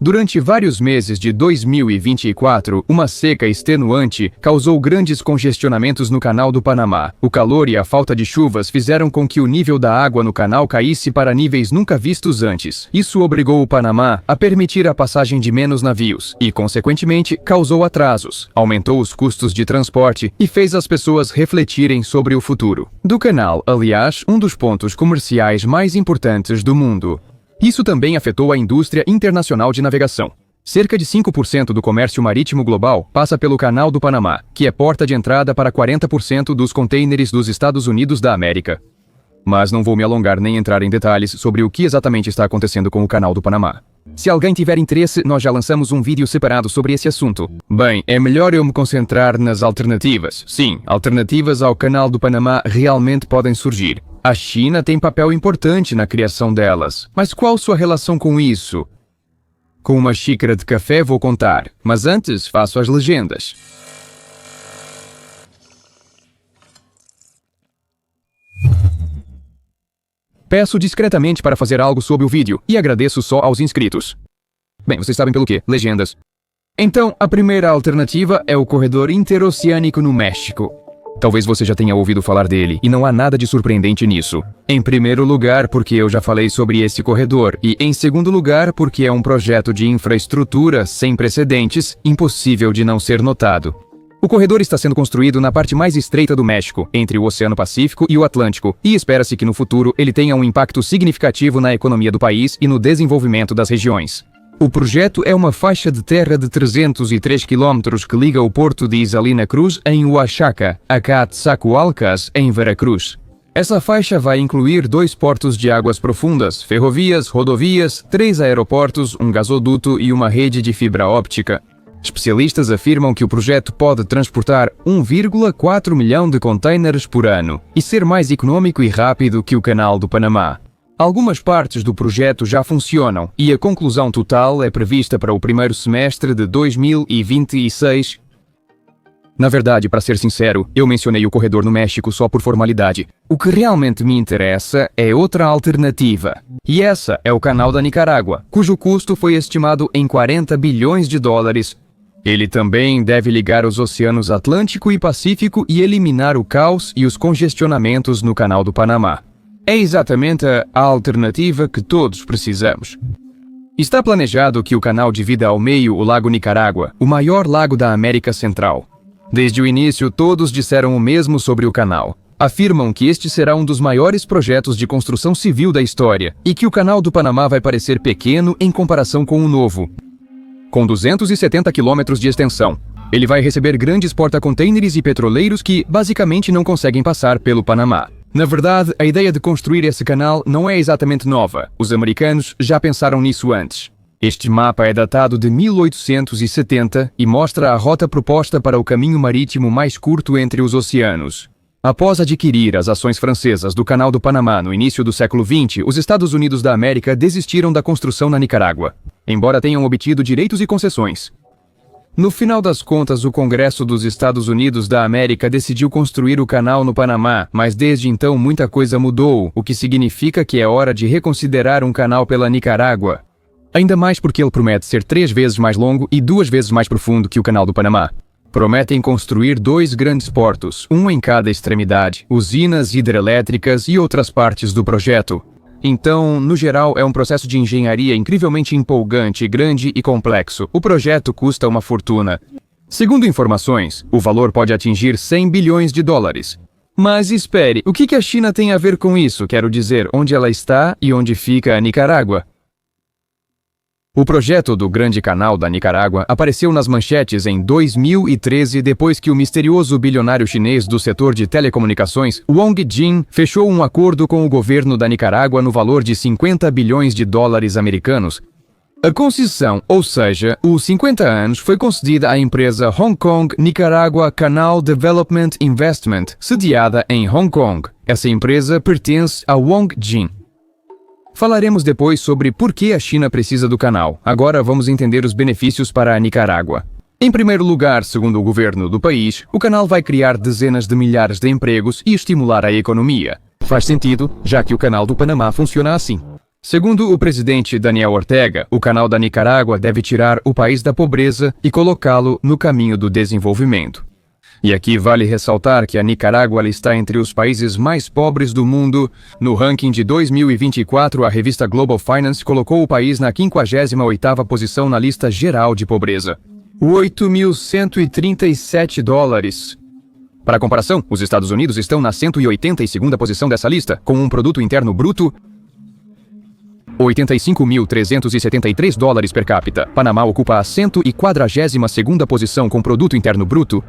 Durante vários meses de 2024, uma seca extenuante causou grandes congestionamentos no Canal do Panamá. O calor e a falta de chuvas fizeram com que o nível da água no canal caísse para níveis nunca vistos antes. Isso obrigou o Panamá a permitir a passagem de menos navios e, consequentemente, causou atrasos, aumentou os custos de transporte e fez as pessoas refletirem sobre o futuro do canal, aliás, um dos pontos comerciais mais importantes do mundo. Isso também afetou a indústria internacional de navegação. Cerca de 5% do comércio marítimo global passa pelo Canal do Panamá, que é porta de entrada para 40% dos contêineres dos Estados Unidos da América. Mas não vou me alongar nem entrar em detalhes sobre o que exatamente está acontecendo com o Canal do Panamá. Se alguém tiver interesse, nós já lançamos um vídeo separado sobre esse assunto. Bem, é melhor eu me concentrar nas alternativas. Sim, alternativas ao Canal do Panamá realmente podem surgir. A China tem papel importante na criação delas. Mas qual sua relação com isso? Com uma xícara de café vou contar, mas antes faço as legendas. Peço discretamente para fazer algo sobre o vídeo e agradeço só aos inscritos. Bem, vocês sabem pelo quê? Legendas. Então, a primeira alternativa é o corredor interoceânico no México. Talvez você já tenha ouvido falar dele, e não há nada de surpreendente nisso. Em primeiro lugar, porque eu já falei sobre esse corredor, e em segundo lugar, porque é um projeto de infraestrutura sem precedentes, impossível de não ser notado. O corredor está sendo construído na parte mais estreita do México, entre o Oceano Pacífico e o Atlântico, e espera-se que no futuro ele tenha um impacto significativo na economia do país e no desenvolvimento das regiões. O projeto é uma faixa de terra de 303 quilômetros que liga o porto de Isalina Cruz, em Oaxaca, a Coatzacoalcos, em Veracruz. Essa faixa vai incluir 2 portos de águas profundas, ferrovias, rodovias, 3 aeroportos, um gasoduto e uma rede de fibra óptica. Especialistas afirmam que o projeto pode transportar 1,4 milhão de contêineres por ano e ser mais econômico e rápido que o Canal do Panamá. Algumas partes do projeto já funcionam e a conclusão total é prevista para o primeiro semestre de 2026. Na verdade, para ser sincero, eu mencionei o corredor no México só por formalidade. O que realmente me interessa é outra alternativa. E essa é o Canal da Nicarágua, cujo custo foi estimado em 40 bilhões de dólares. Ele também deve ligar os oceanos Atlântico e Pacífico e eliminar o caos e os congestionamentos no Canal do Panamá. É exatamente a alternativa que todos precisamos. Está planejado que o canal divida ao meio o Lago Nicarágua, o maior lago da América Central. Desde o início, todos disseram o mesmo sobre o canal. Afirmam que este será um dos maiores projetos de construção civil da história e que o Canal do Panamá vai parecer pequeno em comparação com o novo. Com 270 quilômetros de extensão, ele vai receber grandes porta-contêineres e petroleiros que, basicamente, não conseguem passar pelo Panamá. Na verdade, a ideia de construir esse canal não é exatamente nova. Os americanos já pensaram nisso antes. Este mapa é datado de 1870 e mostra a rota proposta para o caminho marítimo mais curto entre os oceanos. Após adquirir as ações francesas do Canal do Panamá no início do século XX, os Estados Unidos da América desistiram da construção na Nicarágua, embora tenham obtido direitos e concessões. No final das contas, o Congresso dos Estados Unidos da América decidiu construir o canal no Panamá, mas desde então muita coisa mudou, o que significa que é hora de reconsiderar um canal pela Nicarágua. Ainda mais porque ele promete ser 3 vezes mais longo e 2 vezes mais profundo que o Canal do Panamá. Prometem construir 2 grandes portos, um em cada extremidade, usinas hidrelétricas e outras partes do projeto. Então, no geral, é um processo de engenharia incrivelmente empolgante, grande e complexo. O projeto custa uma fortuna. Segundo informações, o valor pode atingir 100 bilhões de dólares. Mas espere, o que a China tem a ver com isso? Quero dizer, onde ela está e onde fica a Nicarágua? O projeto do Grande Canal da Nicarágua apareceu nas manchetes em 2013 depois que o misterioso bilionário chinês do setor de telecomunicações, Wang Jin, fechou um acordo com o governo da Nicarágua no valor de 50 bilhões de dólares americanos. A concessão, ou seja, os 50 anos, foi concedida à empresa Hong Kong Nicaragua Canal Development Investment, sediada em Hong Kong. Essa empresa pertence a Wang Jin. Falaremos depois sobre por que a China precisa do canal. Agora vamos entender os benefícios para a Nicarágua. Em primeiro lugar, segundo o governo do país, o canal vai criar dezenas de milhares de empregos e estimular a economia. Faz sentido, já que o Canal do Panamá funciona assim. Segundo o presidente Daniel Ortega, o canal da Nicarágua deve tirar o país da pobreza e colocá-lo no caminho do desenvolvimento. E aqui vale ressaltar que a Nicarágua está entre os países mais pobres do mundo. No ranking de 2024, a revista Global Finance colocou o país na 58ª posição na lista geral de pobreza. $8.137. Para comparação, os Estados Unidos estão na 182ª posição dessa lista, com um produto interno bruto $85.373 per capita. Panamá ocupa a 142ª posição com produto interno bruto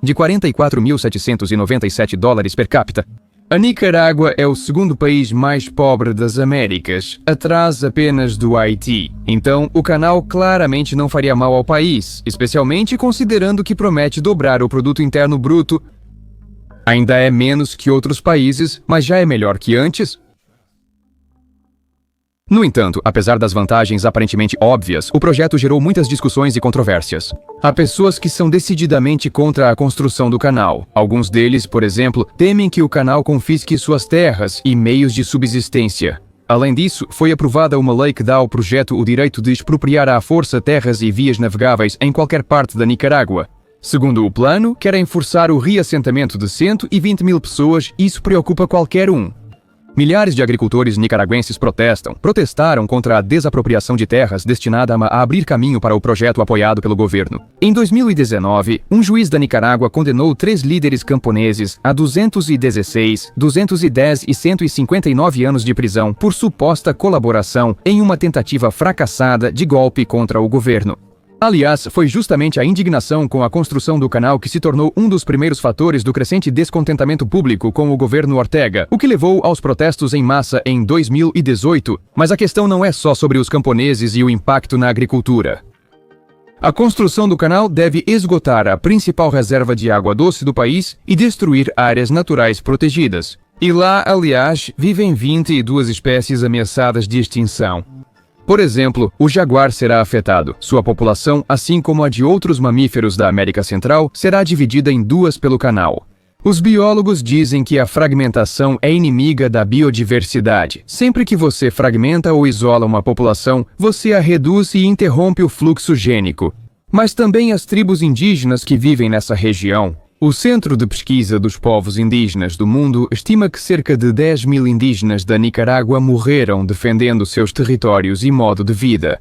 de $44.797 per capita. A Nicarágua é o segundo país mais pobre das Américas, atrás apenas do Haiti. Então, o canal claramente não faria mal ao país, especialmente considerando que promete dobrar o produto interno bruto. Ainda é menos que outros países, mas já é melhor que antes. No entanto, apesar das vantagens aparentemente óbvias, o projeto gerou muitas discussões e controvérsias. Há pessoas que são decididamente contra a construção do canal. Alguns deles, por exemplo, temem que o canal confisque suas terras e meios de subsistência. Além disso, foi aprovada uma lei que dá ao projeto o direito de expropriar à força terras e vias navegáveis em qualquer parte da Nicarágua. Segundo o plano, querem forçar o reassentamento de 120 mil pessoas e isso preocupa qualquer um. Milhares de agricultores nicaragüenses protestaram contra a desapropriação de terras destinada a abrir caminho para o projeto apoiado pelo governo. Em 2019, um juiz da Nicarágua condenou 3 líderes camponeses a 216, 210 e 159 anos de prisão por suposta colaboração em uma tentativa fracassada de golpe contra o governo. Aliás, foi justamente a indignação com a construção do canal que se tornou um dos primeiros fatores do crescente descontentamento público com o governo Ortega, o que levou aos protestos em massa em 2018. Mas a questão não é só sobre os camponeses e o impacto na agricultura. A construção do canal deve esgotar a principal reserva de água doce do país e destruir áreas naturais protegidas. E lá, aliás, vivem 22 espécies ameaçadas de extinção. Por exemplo, o jaguar será afetado. Sua população, assim como a de outros mamíferos da América Central, será dividida em 2 pelo canal. Os biólogos dizem que a fragmentação é inimiga da biodiversidade. Sempre que você fragmenta ou isola uma população, você a reduz e interrompe o fluxo gênico. Mas também as tribos indígenas que vivem nessa região. O Centro de Pesquisa dos Povos Indígenas do Mundo estima que cerca de 10 mil indígenas da Nicarágua morreram defendendo seus territórios e modo de vida.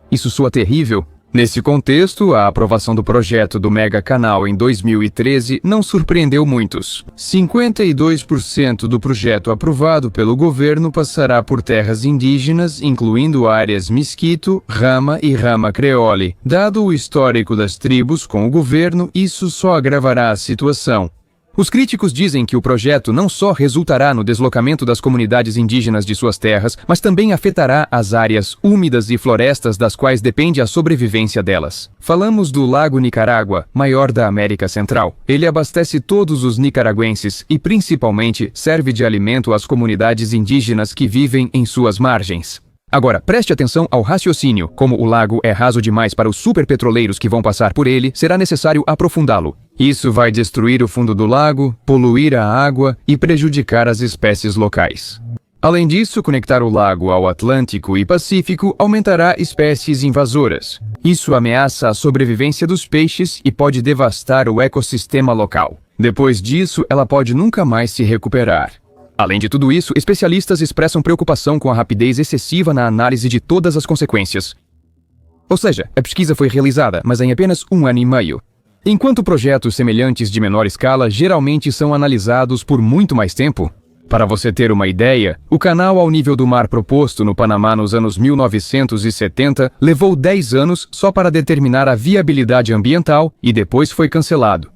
Isso soa terrível? Nesse contexto, a aprovação do projeto do Mega Canal em 2013 não surpreendeu muitos. 52% do projeto aprovado pelo governo passará por terras indígenas, incluindo áreas Miskito, Rama e Rama Creole. Dado o histórico das tribos com o governo, isso só agravará a situação. Os críticos dizem que o projeto não só resultará no deslocamento das comunidades indígenas de suas terras, mas também afetará as áreas úmidas e florestas das quais depende a sobrevivência delas. Falamos do Lago Nicarágua, maior da América Central. Ele abastece todos os nicaragüenses e, principalmente, serve de alimento às comunidades indígenas que vivem em suas margens. Agora, preste atenção ao raciocínio. Como o lago é raso demais para os superpetroleiros que vão passar por ele, será necessário aprofundá-lo. Isso vai destruir o fundo do lago, poluir a água e prejudicar as espécies locais. Além disso, conectar o lago ao Atlântico e Pacífico aumentará espécies invasoras. Isso ameaça a sobrevivência dos peixes e pode devastar o ecossistema local. Depois disso, ela pode nunca mais se recuperar. Além de tudo isso, especialistas expressam preocupação com a rapidez excessiva na análise de todas as consequências. Ou seja, a pesquisa foi realizada, mas em apenas 1 ano e meio. Enquanto projetos semelhantes de menor escala geralmente são analisados por muito mais tempo. Para você ter uma ideia, o canal ao nível do mar proposto no Panamá nos anos 1970 levou 10 anos só para determinar a viabilidade ambiental e depois foi cancelado.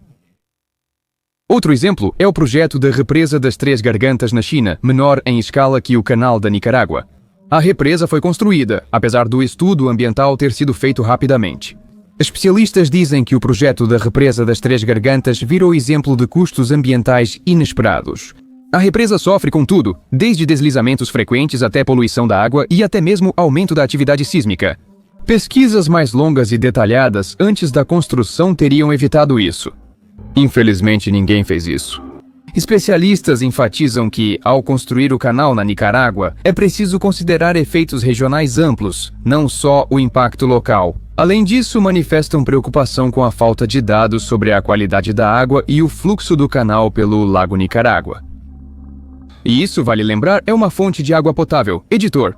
Outro exemplo é o projeto da Represa das Três Gargantas na China, menor em escala que o Canal da Nicarágua. A represa foi construída, apesar do estudo ambiental ter sido feito rapidamente. Especialistas dizem que o projeto da Represa das Três Gargantas virou exemplo de custos ambientais inesperados. A represa sofre com tudo, desde deslizamentos frequentes até poluição da água e até mesmo aumento da atividade sísmica. Pesquisas mais longas e detalhadas antes da construção teriam evitado isso. Infelizmente, ninguém fez isso. Especialistas enfatizam que, ao construir o canal na Nicarágua, é preciso considerar efeitos regionais amplos, não só o impacto local. Além disso, manifestam preocupação com a falta de dados sobre a qualidade da água e o fluxo do canal pelo Lago Nicarágua. E isso, vale lembrar, é uma fonte de água potável. Editor.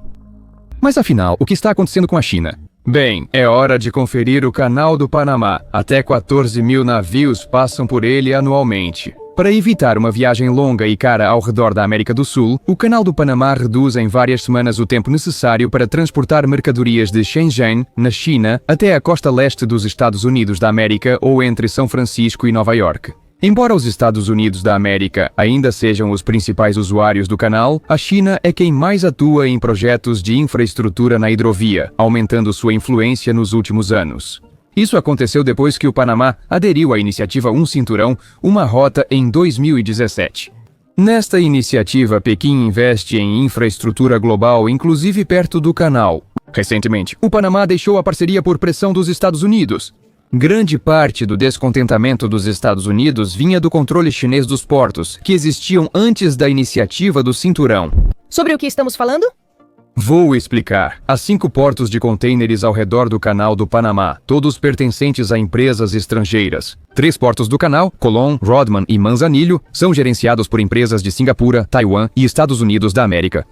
Mas afinal, o que está acontecendo com a China? Bem, é hora de conferir o Canal do Panamá. Até 14 mil navios passam por ele anualmente. Para evitar uma viagem longa e cara ao redor da América do Sul, o Canal do Panamá reduz em várias semanas o tempo necessário para transportar mercadorias de Shenzhen, na China, até a costa leste dos Estados Unidos da América ou entre São Francisco e Nova York. Embora os Estados Unidos da América ainda sejam os principais usuários do canal, a China é quem mais atua em projetos de infraestrutura na hidrovia, aumentando sua influência nos últimos anos. Isso aconteceu depois que o Panamá aderiu à iniciativa Um Cinturão, uma rota em 2017. Nesta iniciativa, Pequim investe em infraestrutura global, inclusive perto do canal. Recentemente, o Panamá deixou a parceria por pressão dos Estados Unidos. Grande parte do descontentamento dos Estados Unidos vinha do controle chinês dos portos, que existiam antes da iniciativa do Cinturão. Sobre o que estamos falando? Vou explicar. Há 5 portos de contêineres ao redor do Canal do Panamá, todos pertencentes a empresas estrangeiras. 3 portos do canal, Colón, Rodman e Manzanillo, são gerenciados por empresas de Singapura, Taiwan e Estados Unidos da América.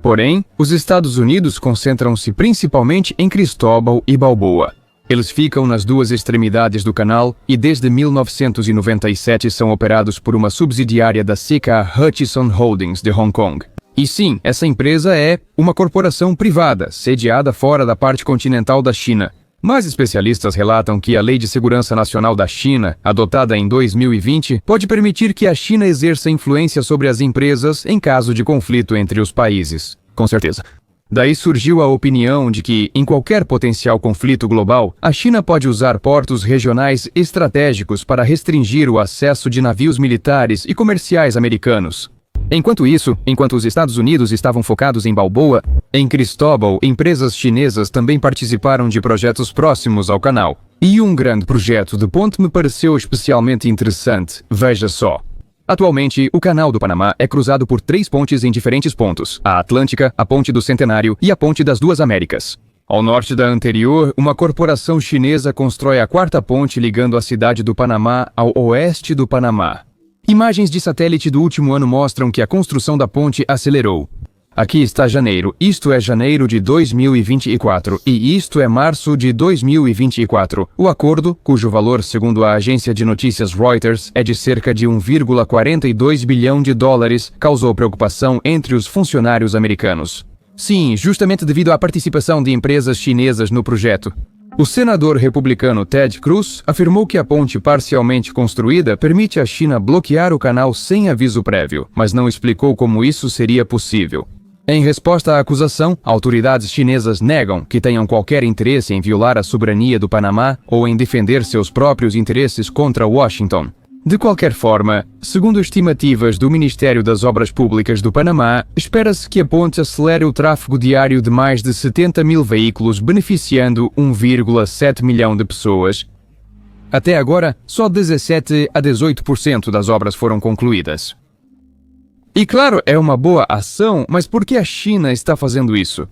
Porém, os Estados Unidos concentram-se principalmente em Cristóbal e Balboa. Eles ficam nas 2 extremidades do canal e desde 1997 são operados por uma subsidiária da CK Hutchison Holdings de Hong Kong. E sim, essa empresa é uma corporação privada, sediada fora da parte continental da China. Mas especialistas relatam que a Lei de Segurança Nacional da China, adotada em 2020, pode permitir que a China exerça influência sobre as empresas em caso de conflito entre os países. Com certeza. Daí surgiu a opinião de que, em qualquer potencial conflito global, a China pode usar portos regionais estratégicos para restringir o acesso de navios militares e comerciais americanos. Enquanto os Estados Unidos estavam focados em Balboa, em Cristóbal, empresas chinesas também participaram de projetos próximos ao canal. E um grande projeto de ponte me pareceu especialmente interessante. Veja só. Atualmente, o Canal do Panamá é cruzado por 3 pontes em diferentes pontos: a Atlântica, a Ponte do Centenário e a Ponte das Duas Américas. Ao norte da anterior, uma corporação chinesa constrói a 4ª ponte ligando a cidade do Panamá ao oeste do Panamá. Imagens de satélite do último ano mostram que a construção da ponte acelerou. Aqui está janeiro, isto é janeiro de 2024 e isto é março de 2024. O acordo, cujo valor, segundo a agência de notícias Reuters, é de cerca de 1,42 bilhão de dólares, causou preocupação entre os funcionários americanos. Sim, justamente devido à participação de empresas chinesas no projeto. O senador republicano Ted Cruz afirmou que a ponte parcialmente construída permite à China bloquear o canal sem aviso prévio, mas não explicou como isso seria possível. Em resposta à acusação, autoridades chinesas negam que tenham qualquer interesse em violar a soberania do Panamá ou em defender seus próprios interesses contra Washington. De qualquer forma, segundo estimativas do Ministério das Obras Públicas do Panamá, espera-se que a ponte acelere o tráfego diário de mais de 70 mil veículos, beneficiando 1,7 milhão de pessoas. Até agora, só 17 a 18% das obras foram concluídas. E claro, é uma boa ação, mas por que a China está fazendo isso?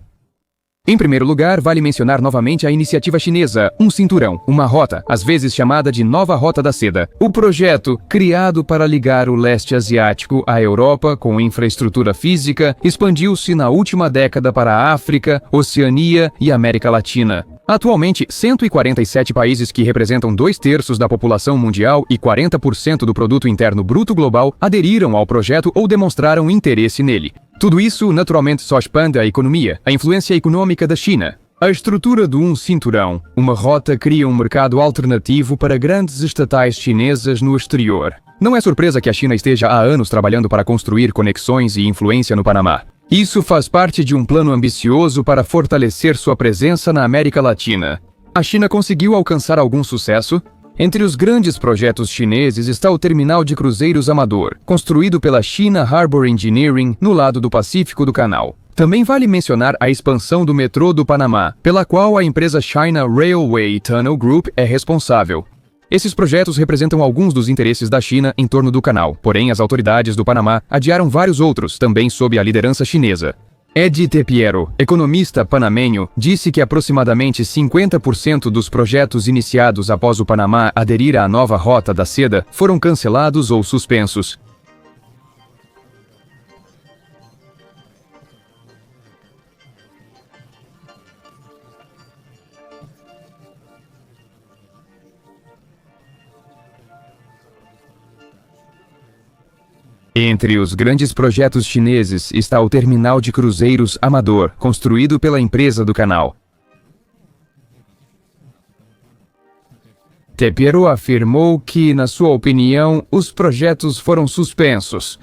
Em primeiro lugar, vale mencionar novamente a iniciativa chinesa Um Cinturão, uma rota, às vezes chamada de Nova Rota da Seda. O projeto, criado para ligar o leste asiático à Europa com infraestrutura física, expandiu-se na última década para a África, Oceania e América Latina. Atualmente, 147 países que representam 2/3 da população mundial e 40% do produto interno bruto global aderiram ao projeto ou demonstraram interesse nele. Tudo isso, naturalmente, só expande a economia, a influência econômica da China. A estrutura do Um Cinturão, uma rota, cria um mercado alternativo para grandes estatais chinesas no exterior. Não é surpresa que a China esteja há anos trabalhando para construir conexões e influência no Panamá. Isso faz parte de um plano ambicioso para fortalecer sua presença na América Latina. A China conseguiu alcançar algum sucesso? Entre os grandes projetos chineses está o terminal de cruzeiros Amador, construído pela China Harbour Engineering no lado do Pacífico do canal. Também vale mencionar a expansão do metrô do Panamá, pela qual a empresa China Railway Tunnel Group é responsável. Esses projetos representam alguns dos interesses da China em torno do canal, porém as autoridades do Panamá adiaram vários outros, também sob a liderança chinesa. Ed Tepiero, economista panamenho, disse que aproximadamente 50% dos projetos iniciados após o Panamá aderir à nova Rota da Seda foram cancelados ou suspensos. Entre os grandes projetos chineses está o terminal de cruzeiros Amador, construído pela empresa do canal. Tepiero afirmou que, na sua opinião, os projetos foram suspensos.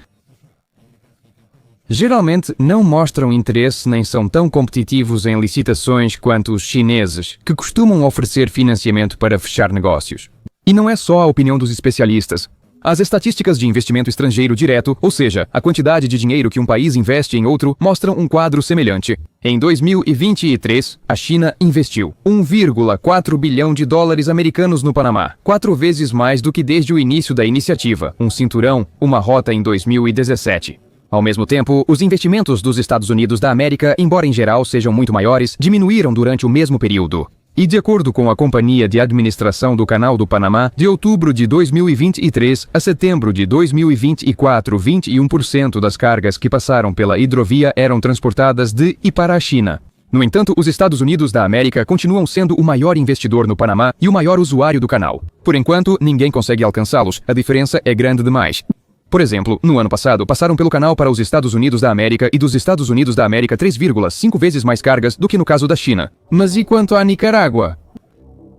Geralmente não mostram interesse nem são tão competitivos em licitações quanto os chineses, que costumam oferecer financiamento para fechar negócios. E não é só a opinião dos especialistas. As estatísticas de investimento estrangeiro direto, ou seja, a quantidade de dinheiro que um país investe em outro, mostram um quadro semelhante. Em 2023, a China investiu 1,4 bilhão de dólares americanos no Panamá, 4 vezes mais do que desde o início da iniciativa, um cinturão, uma rota em 2017. Ao mesmo tempo, os investimentos dos Estados Unidos da América, embora em geral sejam muito maiores, diminuíram durante o mesmo período. E de acordo com a Companhia de Administração do Canal do Panamá, de outubro de 2023 a setembro de 2024, 21% das cargas que passaram pela hidrovia eram transportadas de e para a China. No entanto, os Estados Unidos da América continuam sendo o maior investidor no Panamá e o maior usuário do canal. Por enquanto, ninguém consegue alcançá-los, a diferença é grande demais. Por exemplo, no ano passado, passaram pelo canal para os Estados Unidos da América e dos Estados Unidos da América 3,5 vezes mais cargas do que no caso da China. Mas e quanto à Nicarágua?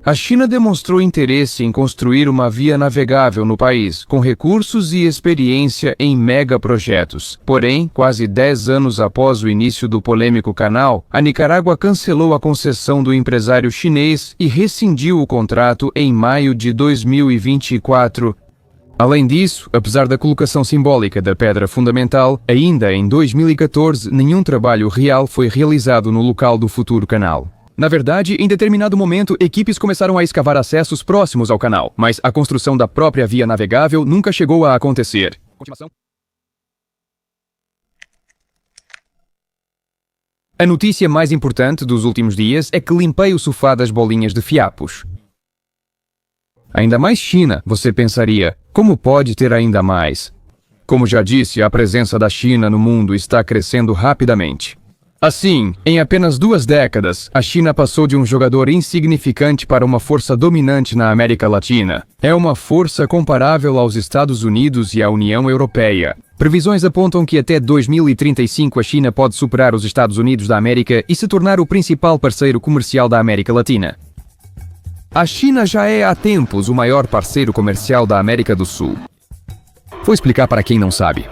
A China demonstrou interesse em construir uma via navegável no país, com recursos e experiência em megaprojetos. Porém, quase 10 anos após o início do polêmico canal, a Nicarágua cancelou a concessão do empresário chinês e rescindiu o contrato em maio de 2024. Além disso, apesar da colocação simbólica da pedra fundamental, ainda em 2014 nenhum trabalho real foi realizado no local do futuro canal. Na verdade, em determinado momento, equipes começaram a escavar acessos próximos ao canal, mas a construção da própria via navegável nunca chegou a acontecer. Continuação. A notícia mais importante dos últimos dias é que limpei o sofá das bolinhas de fiapos. Ainda mais China, você pensaria. Como pode ter ainda mais? Como já disse, a presença da China no mundo está crescendo rapidamente. Assim, em apenas 2 décadas, a China passou de um jogador insignificante para uma força dominante na América Latina. É uma força comparável aos Estados Unidos e à União Europeia. Previsões apontam que até 2035 a China pode superar os Estados Unidos da América e se tornar o principal parceiro comercial da América Latina. A China já é há tempos o maior parceiro comercial da América do Sul. Vou explicar para quem não sabe.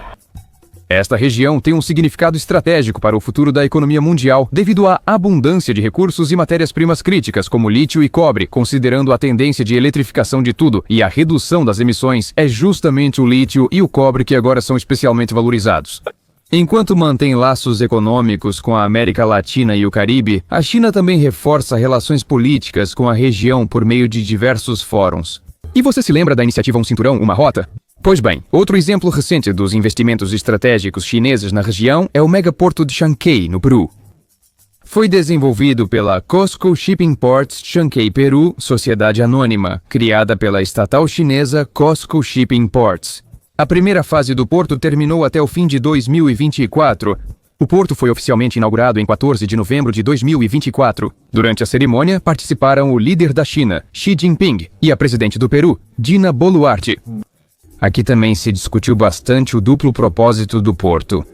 Esta região tem um significado estratégico para o futuro da economia mundial devido à abundância de recursos e matérias-primas críticas como lítio e cobre, considerando a tendência de eletrificação de tudo e a redução das emissões, é justamente o lítio e o cobre que agora são especialmente valorizados. Enquanto mantém laços econômicos com a América Latina e o Caribe, a China também reforça relações políticas com a região por meio de diversos fóruns. E você se lembra da iniciativa Um Cinturão, Uma Rota? Pois bem, outro exemplo recente dos investimentos estratégicos chineses na região é o megaporto de Chancay, no Peru. Foi desenvolvido pela COSCO Shipping Ports Chancay Peru, sociedade anônima, criada pela estatal chinesa COSCO Shipping Ports. A primeira fase do porto terminou até o fim de 2024. O porto foi oficialmente inaugurado em 14 de novembro de 2024. Durante a cerimônia, participaram o líder da China, Xi Jinping, e a presidente do Peru, Dina Boluarte. Aqui também se discutiu bastante o duplo propósito do porto.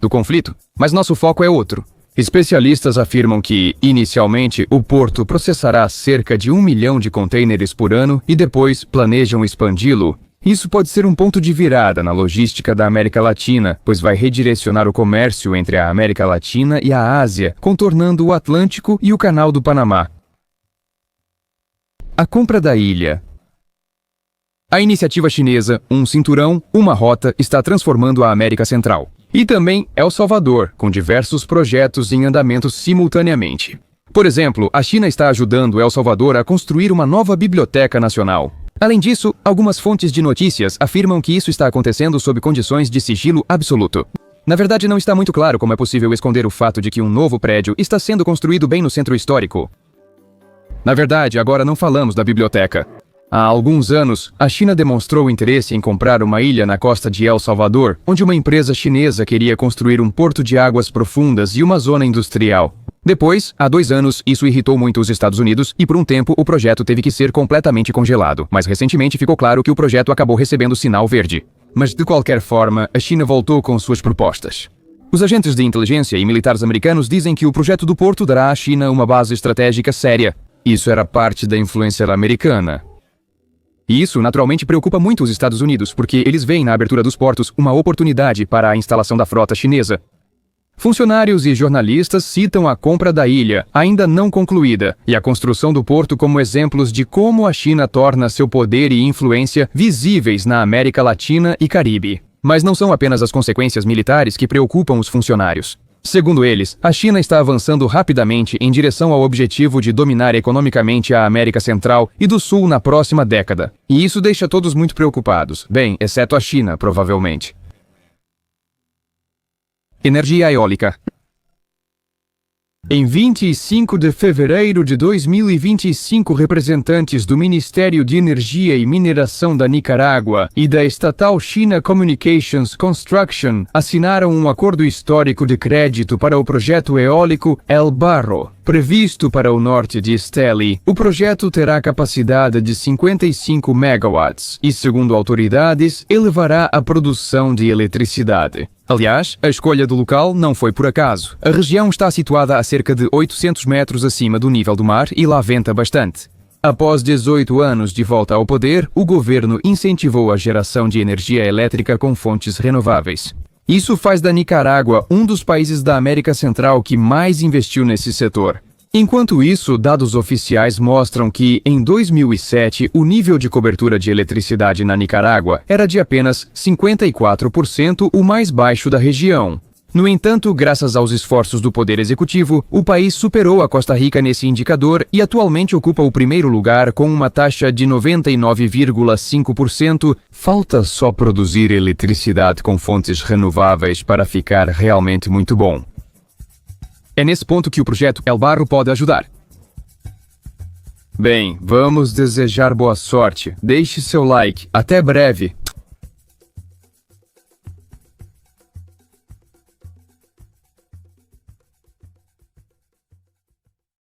Do conflito, mas nosso foco é outro. Especialistas afirmam que, inicialmente, o porto processará cerca de 1 milhão de contêineres por ano e depois planejam expandi-lo. Isso pode ser um ponto de virada na logística da América Latina, pois vai redirecionar o comércio entre a América Latina e a Ásia, contornando o Atlântico e o Canal do Panamá. A compra da ilha. A iniciativa chinesa Um Cinturão, Uma Rota está transformando a América Central. E também El Salvador, com diversos projetos em andamento simultaneamente. Por exemplo, a China está ajudando El Salvador a construir uma nova biblioteca nacional. Além disso, algumas fontes de notícias afirmam que isso está acontecendo sob condições de sigilo absoluto. Na verdade, não está muito claro como é possível esconder o fato de que um novo prédio está sendo construído bem no centro histórico. Na verdade, agora não falamos da biblioteca. Há alguns anos, a China demonstrou interesse em comprar uma ilha na costa de El Salvador, onde uma empresa chinesa queria construir um porto de águas profundas e uma zona industrial. Depois, há 2 anos, isso irritou muito os Estados Unidos e por um tempo o projeto teve que ser completamente congelado, mas recentemente ficou claro que o projeto acabou recebendo sinal verde. Mas de qualquer forma, a China voltou com suas propostas. Os agentes de inteligência e militares americanos dizem que o projeto do porto dará à China uma base estratégica séria. Isso era parte da influência americana. E isso naturalmente preocupa muito os Estados Unidos, porque eles veem na abertura dos portos uma oportunidade para a instalação da frota chinesa. Funcionários e jornalistas citam a compra da ilha, ainda não concluída, e a construção do porto como exemplos de como a China torna seu poder e influência visíveis na América Latina e Caribe. Mas não são apenas as consequências militares que preocupam os funcionários. Segundo eles, a China está avançando rapidamente em direção ao objetivo de dominar economicamente a América Central e do Sul na próxima década. E isso deixa todos muito preocupados. Bem, exceto a China, provavelmente. Energia eólica. Em 25 de fevereiro de 2025, representantes do Ministério de Energia e Mineração da Nicarágua e da estatal China Communications Construction assinaram um acordo histórico de crédito para o projeto eólico El Barro, previsto para o norte de Esteli. O projeto terá capacidade de 55 megawatts e, segundo autoridades, elevará a produção de eletricidade. Aliás, a escolha do local não foi por acaso. A região está situada a cerca de 800 metros acima do nível do mar e lá venta bastante. Após 18 anos de volta ao poder, o governo incentivou a geração de energia elétrica com fontes renováveis. Isso faz da Nicarágua um dos países da América Central que mais investiu nesse setor. Enquanto isso, dados oficiais mostram que, em 2007, o nível de cobertura de eletricidade na Nicarágua era de apenas 54%, o mais baixo da região. No entanto, graças aos esforços do Poder Executivo, o país superou a Costa Rica nesse indicador e atualmente ocupa o primeiro lugar com uma taxa de 99,5%. Falta só produzir eletricidade com fontes renováveis para ficar realmente muito bom. É nesse ponto que o projeto El Barro pode ajudar. Bem, vamos desejar boa sorte. Deixe seu like. Até breve.